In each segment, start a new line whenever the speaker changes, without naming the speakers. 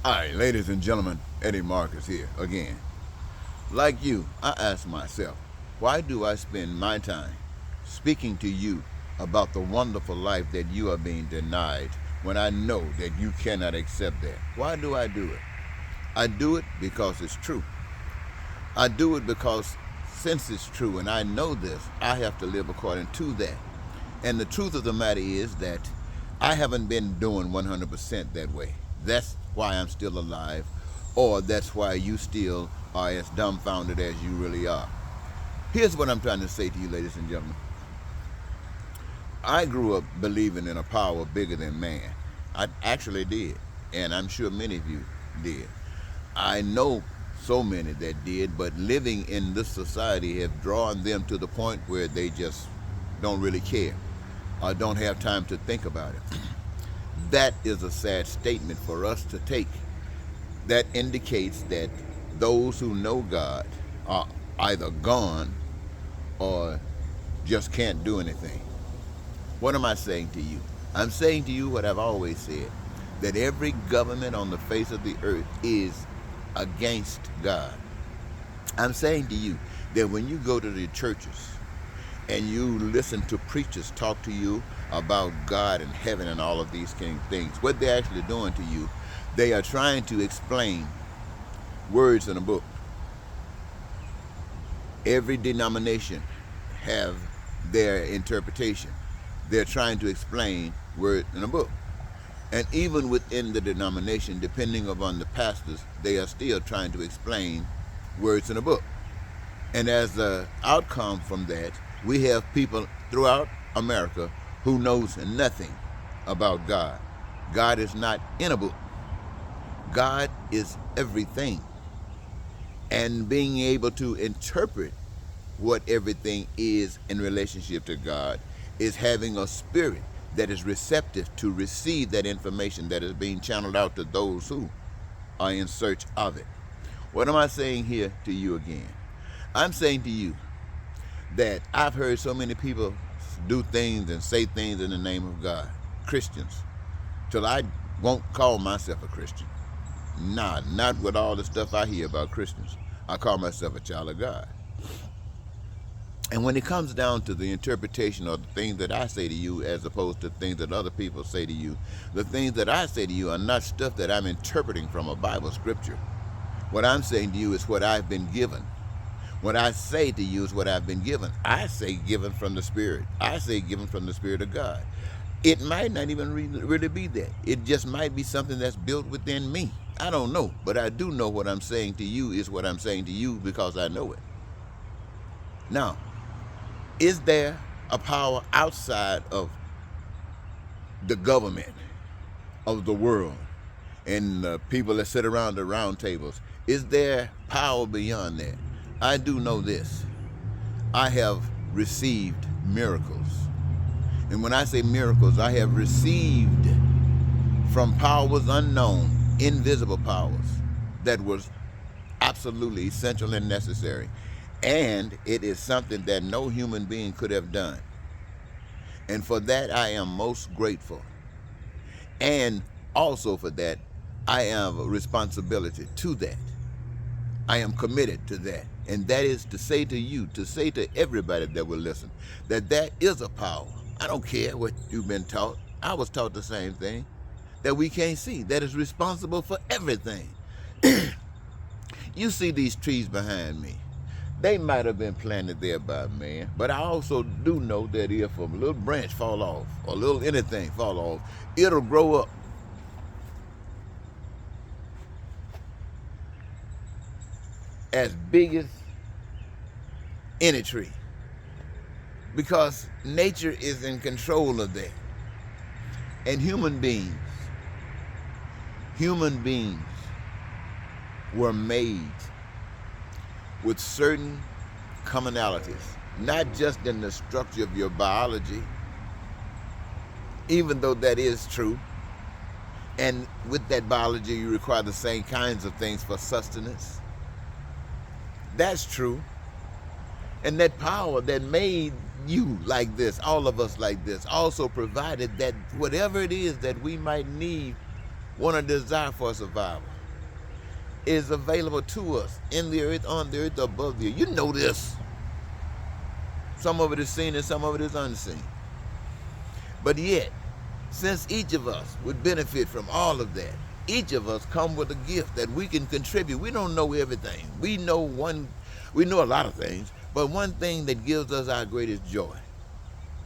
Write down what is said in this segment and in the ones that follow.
Hi, ladies and gentlemen, Eddie Marcus here again. Like you, I ask myself, why do I spend my time speaking to you about the wonderful life that you are being denied when I know that you cannot accept that? Why do I do it? I do it because it's true. I do it because since it's true and I know this, I have to live according to that. And the truth of the matter is that I haven't been doing 100% that way. That's why I'm still alive, or that's why you still are as dumbfounded as you really are. Here's what I'm trying to say to you, ladies and gentlemen. I grew up believing in a power bigger than man. I actually did, and I'm sure many of you did. I know so many that did, but living in this society have drawn them to the point where they just don't really care or don't have time to think about it. That is a sad statement for us to take. That indicates that those who know God are either gone or just can't do anything. What am I saying to you? I'm saying to you what I've always said, that every government on the face of the earth is against God. I'm saying to you that when you go to the churches and you listen to preachers talk to you about God and heaven and all of these things, what they're actually doing to you, they are trying to explain words in a book. Every denomination have their interpretation. They're trying to explain words in a book. And even within the denomination, depending upon the pastors, they are still trying to explain words in a book. And as an outcome from that, we have people throughout America who knows nothing about God. God is not in a book. God is everything. And being able to interpret what everything is in relationship to God is having a spirit that is receptive to receive that information that is being channeled out to those who are in search of it. What am I saying here to you again? I'm saying to you that I've heard so many people do things and say things in the name of God, Christians, till I won't call myself a Christian. Nah, not with all the stuff I hear about Christians. I call myself a child of God. And when it comes down to the interpretation of the things that I say to you as opposed to things that other people say to you, the things that I say to you are not stuff that I'm interpreting from a Bible scripture. What I'm saying to you is what I've been given. What I say to you is what I've been given. I say given from the Spirit. I say given from the Spirit of God. It might not even really be that. It just might be something that's built within me. I don't know, but I do know what I'm saying to you is what I'm saying to you because I know it. Now, is there a power outside of the government of the world and the people that sit around the round tables? Is there power beyond that? I do know this. I have received miracles. And when I say miracles, I have received from powers unknown, invisible powers that was absolutely essential and necessary. And it is something that no human being could have done. And for that, I am most grateful. And also for that, I have a responsibility to that. I am committed to that. And that is to say to you, to say to everybody that will listen, that there is a power. I don't care what you've been taught. I was taught the same thing, that we can't see, that is responsible for everything. You see these trees behind me. They might have been planted there by man, but I also do know that if a little branch fall off, or a little anything fall off, it'll grow up. As big as any tree. Because nature is in control of that. And human beings were made with certain commonalities, not just in the structure of your biology, even though that is true. And with that biology, you require the same kinds of things for sustenance. That's true. And that power that made you like this, all of us like this, also provided that whatever it is that we might need, want to desire for survival, is available to us in the earth, on the earth, above the earth. You know this. Some of it is seen and some of it is unseen. But yet, since each of us would benefit from all of that, each of us come with a gift that we can contribute. We don't know everything. We know a lot of things, but one thing that gives us our greatest joy.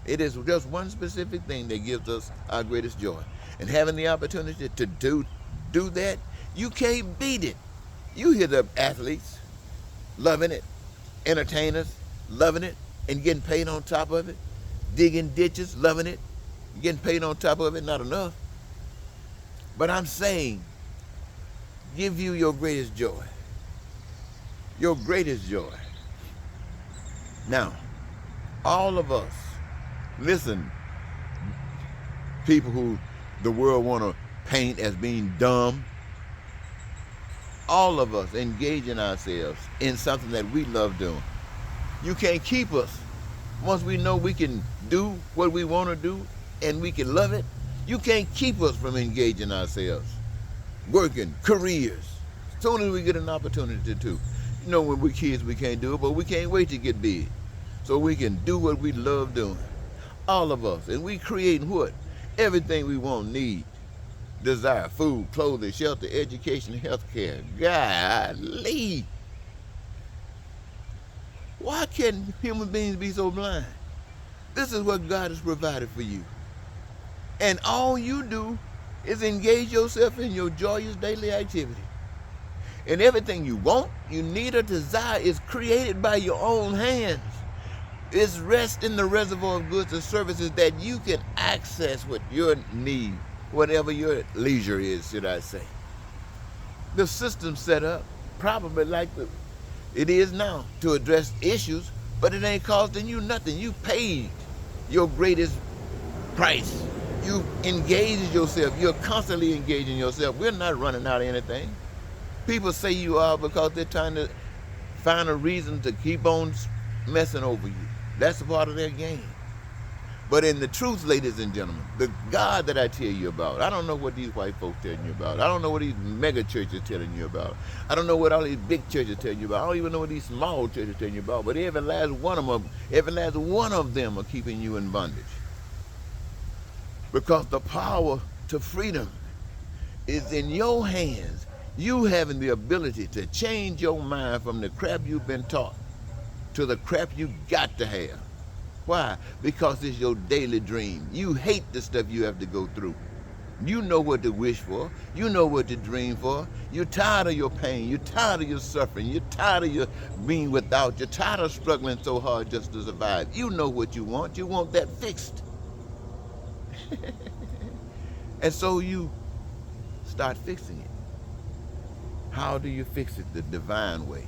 It is just one specific thing that gives us our greatest joy. And having the opportunity to do that, you can't beat it. You hear the athletes loving it, entertainers loving it, and getting paid on top of it, digging ditches, loving it, getting paid on top of it, not enough. But I'm saying, give you your greatest joy. Your greatest joy. Now, all of us, listen, people who the world want to paint as being dumb, all of us engaging ourselves in something that we love doing. You can't keep us. Once we know we can do what we want to do and we can love it, you can't keep us from engaging ourselves, working, careers. As soon as we get an opportunity to. You know, when we're kids, we can't do it, but we can't wait to get big so we can do what we love doing. All of us. And we creating what? Everything we want, need, desire: food, clothing, shelter, education, health care. Golly. Why can human beings be so blind? This is what God has provided for you. And all you do is engage yourself in your joyous daily activity. And everything you want, you need, or desire is created by your own hands. It's rest in the reservoir of goods and services that you can access with your need, whatever your leisure is, should I say. The system set up probably like it is now to address issues, but it ain't costing you nothing. You paid your greatest price. You engaged yourself. You're constantly engaging yourself. We're not running out of anything. People say you are because they're trying to find a reason to keep on messing over you. That's a part of their game. But in the truth, ladies and gentlemen, the God that I tell you about, I don't know what these white folks telling you about. I don't know what these mega churches telling you about. I don't know what all these big churches telling you about. I don't even know what these small churches telling you about. But every last one of them are keeping you in bondage. Because the power to freedom is in your hands. You having the ability to change your mind from the crap you've been taught to the crap you got to have. Why? Because it's your daily dream. You hate the stuff you have to go through. You know what to wish for. You know what to dream for. You're tired of your pain. You're tired of your suffering. You're tired of your being without. You're tired of struggling so hard just to survive. You know what you want. You want that fixed. And so you start fixing it. How do you fix it? The divine way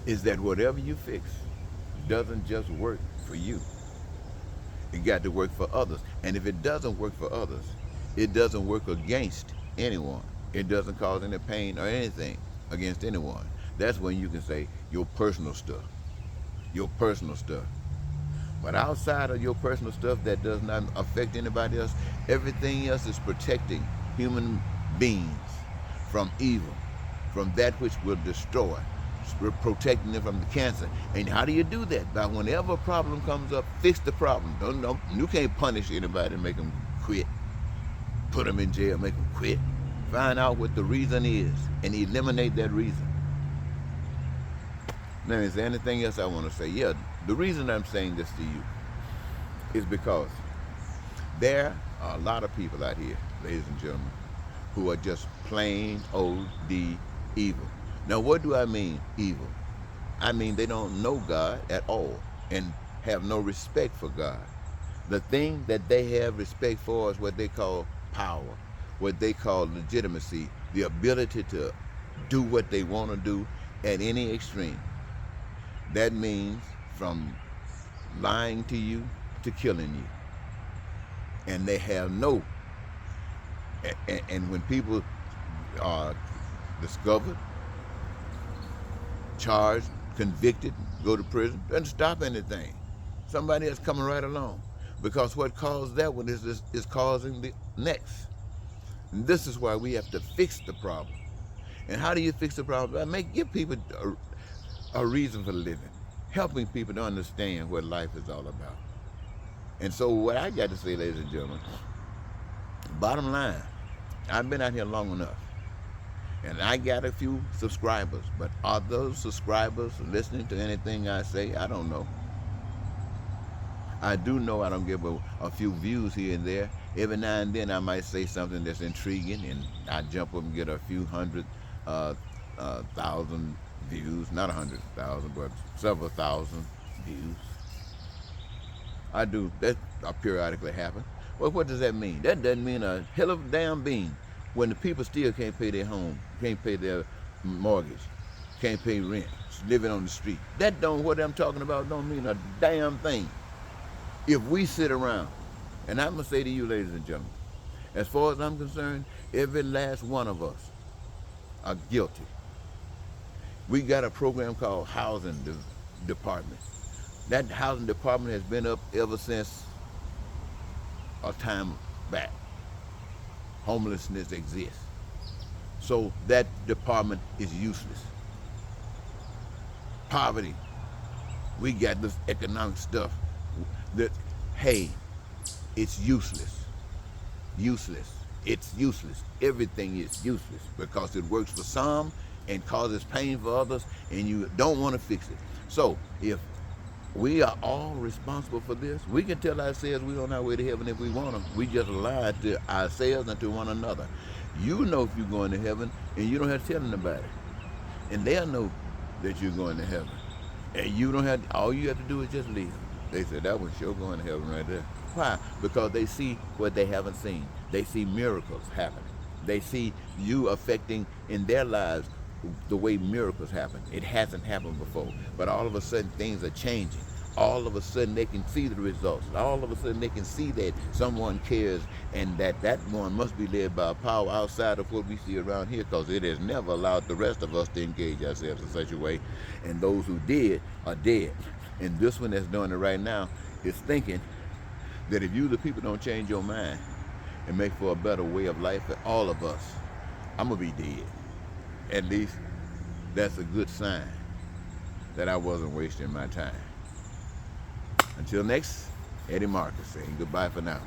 is that whatever you fix doesn't just work for you. It got to work for others. And if it doesn't work for others, it doesn't work against anyone. It doesn't cause any pain or anything against anyone. That's when you can say your personal stuff. Your personal stuff. But outside of your personal stuff that does not affect anybody else, everything else is protecting human beings from evil, from that which will destroy. We're protecting them from the cancer. And how do you do that? By whenever a problem comes up, fix the problem. You can't punish anybody and make them quit. Put them in jail, make them quit. Find out what the reason is and eliminate that reason. Now, is there anything else I want to say? Yeah, the reason I'm saying this to you is because there are a lot of people out here, ladies and gentlemen, who are just plain old evil. Now, what do I mean, evil? I mean they don't know God at all and have no respect for God. The thing that they have respect for is what they call power, what they call legitimacy, the ability to do what they want to do at any extreme. That means from lying to you to killing you. And they have no, and when people are discovered, charged, convicted, go to prison, doesn't stop anything. Somebody else coming right along. Because what caused that one is causing the next. And this is why we have to fix the problem. And how do you fix the problem? Give people a reason for living, helping people to understand what life is all about. And so what I got to say, ladies and gentlemen, bottom line, I've been out here long enough. And I got a few subscribers, but are those subscribers listening to anything I say? I don't know. I do know I don't give a few views here and there. Every now and then I might say something that's intriguing, and I jump up and get a few hundred thousand views. Not 100,000, but several thousand views. I do. That periodically happen. Well, what does that mean? That doesn't mean a hell of a damn bean when the people still can't pay their home, can't pay their mortgage, can't pay rent, living on the street. That don't, what I'm talking about don't mean a damn thing. If we sit around, and I'm going to say to you, ladies and gentlemen, as far as I'm concerned, every last one of us are guilty. We got a program called Housing Department. That housing department has been up ever since a time back. Homelessness exists. So that department is useless. Poverty. We got this economic stuff that, hey, it's useless. Useless. It's useless. Everything is useless because it works for some and causes pain for others, and you don't want to fix it. So if we are all responsible for this, we can tell ourselves we're on our way to heaven if we want to. We just lie to ourselves and to one another. You know if you're going to heaven, and you don't have to tell anybody. And they'll know that you're going to heaven. And you don't have, all you have to do is just live. They said, that was sure going to heaven right there. Why? Because they see what they haven't seen. They see miracles happening. They see you affecting in their lives the way miracles happen. It hasn't happened before. But all of a sudden things are changing. All of a sudden they can see the results. All of a sudden they can see that someone cares, and that one must be led by a power outside of what we see around here, because it has never allowed the rest of us to engage ourselves in such a way. And those who did are dead. And this one that's doing it right now is thinking that if you, the people, don't change your mind and make for a better way of life for all of us, I'm going to be dead. At least that's a good sign that I wasn't wasting my time. Until next, Eddie Marcus saying goodbye for now.